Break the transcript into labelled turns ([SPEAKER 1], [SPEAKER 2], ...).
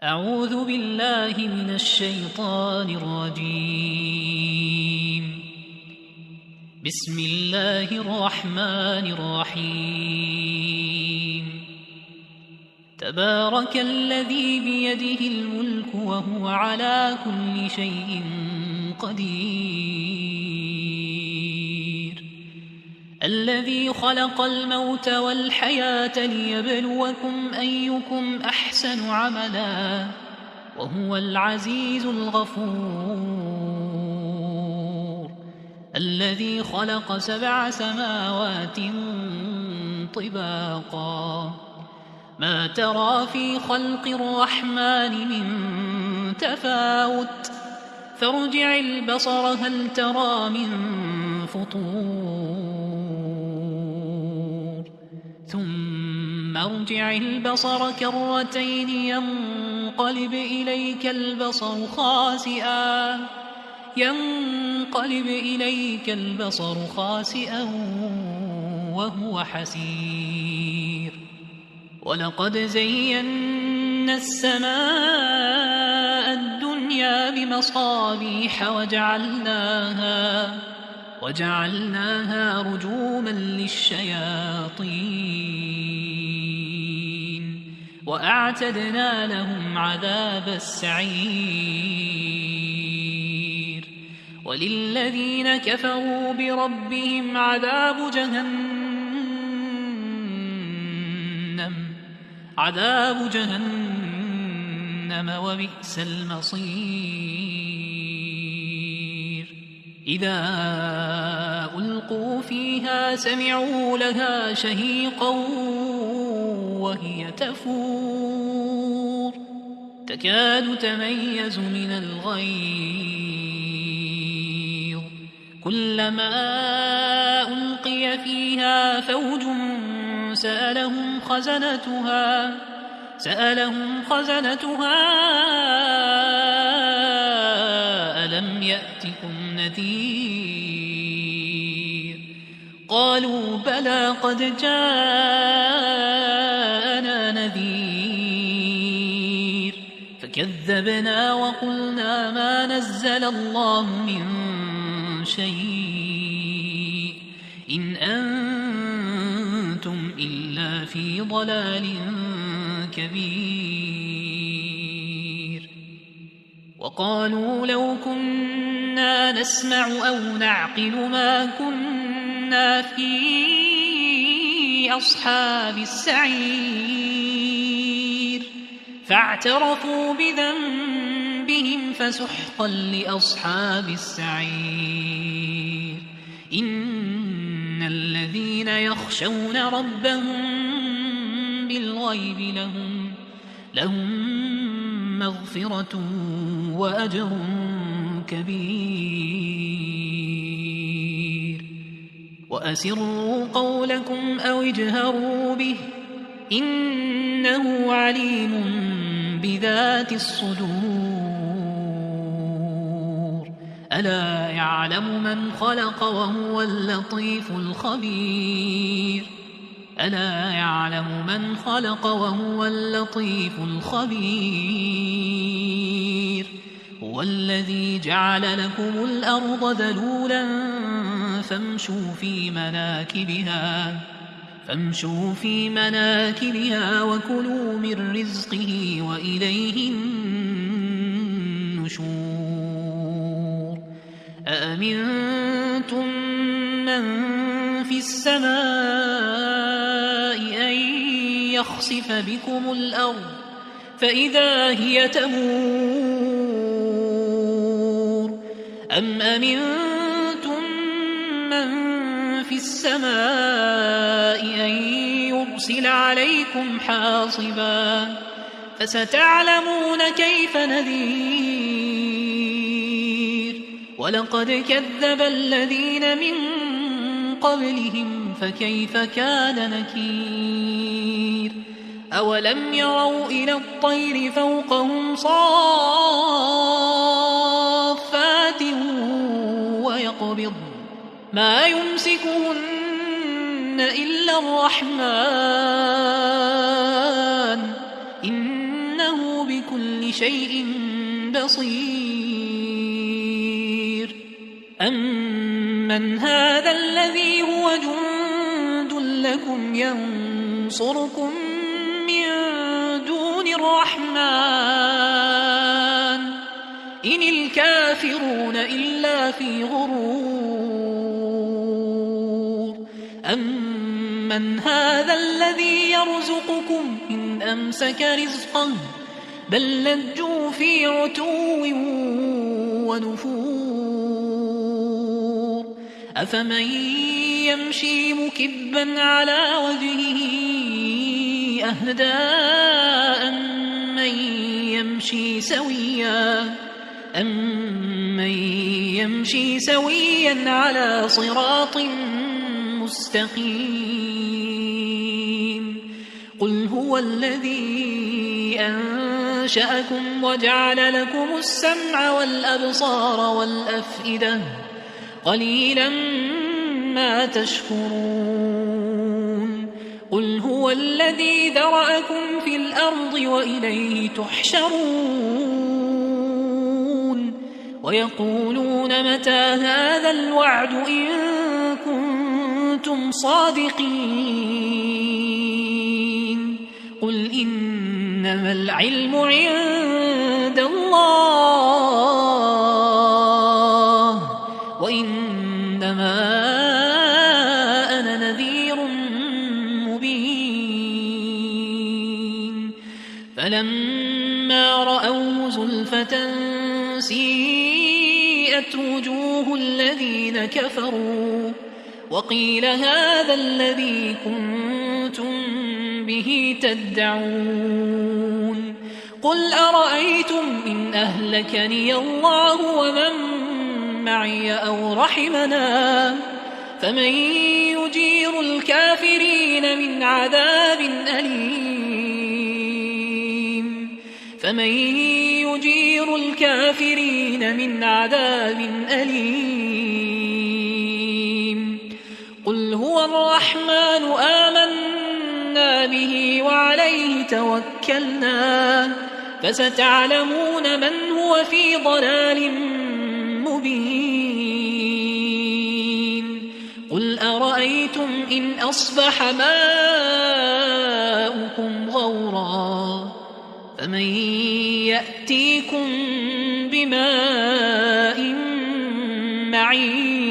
[SPEAKER 1] أعوذ بالله من الشيطان الرجيم. بسم الله الرحمن الرحيم. تبارك الذي بيده الملك وهو على كل شيء قدير، الذي خلق الموت والحياة ليبلوكم أيكم أحسن عملا وهو العزيز الغفور، الذي خلق 7 سماوات طباقا ما ترى في خلق الرحمن من تفاوت فارجع البصر هل ترى من فطور ثم ارجع البصر كرتين ينقلب إليك البصر خاسئا وهو حسير. ولقد زينا السماء الدنيا بمصابيح وجعلناها رجوما للشياطين وأعتدنا لهم عذاب السعير. وللذين كفروا بربهم عذاب جهنم وبئس المصير. إذا ألقوا فيها سمعوا لها شهيقا وهي تفور تكاد تميز من الغيظ، كلما ألقي فيها فوج سألهم خزنتها ألم يأتكم نذير؟ قالوا بلى قد جاءنا نذير فكذبنا وقلنا ما نزل الله من شيء إن أنتم إلا في ضلال كبير. وقالوا لو كنا نسمع أو نعقل ما كنا في أصحاب السعير فاعترفوا بذنبهم فسحقا لأصحاب السعير. إن الذين يخشون ربهم بالغيب لهم مغفرة وأجر كبير. وأسروا قولكم أو اجهروا به إنه عليم بذات الصدور. ألا يعلم من خلق وهو اللطيف الخبير. هو الذي جعل لكم الأرض ذلولا فامشوا في مناكبها وكلوا من رزقه وإليه النشور. أأمنتم من في السماء أن يخسف بكم الأرض فإذا هي تمور أم أمنتم من في السماء أن يرسل عليكم حاصبا فستعلمون كيف نذير. ولقد كذب الذين من قبلهم فكيف كان نكير. أولم يروا إلى الطير فوقهم صافات ويقبض ما يمسكهن إلا الرحمن بكل شيء بصير أمن هذا الذي هو جند لكم ينصركم من دون الرحمن إن الكافرون إلا في غرور أمن هذا الذي يرزقكم إن أمسك رزقه بل لجوا في عتو ونفور أفمن يمشي مكبا على وجهه أهدى أمن يمشي سويا على صراط مستقيم قل هو الذي أنشأكم وجعل لكم السمع والأبصار والأفئدة قليلا ما تشكرون قل هو الذي ذرأكم في الأرض وإليه تحشرون ويقولون متى هذا الوعد إن كنتم صادقين قل إنما العلم عند الله وإنما أنا نذير مبين فلما رأوه زلفة سيئت وجوه الذين كفروا وقيل هذا الذي كنتم به تدعون قل أرأيتم إن أهلكني الله ومن معي أو رحمنا فمن يجير الكافرين من عذاب أليم قل هو الرحمن آمنا به وعليه توكلنا فستعلمون من هو في ضلال مبين قل أرأيتم إن أصبح ماؤكم غورا فمن يأتيكم بماء معين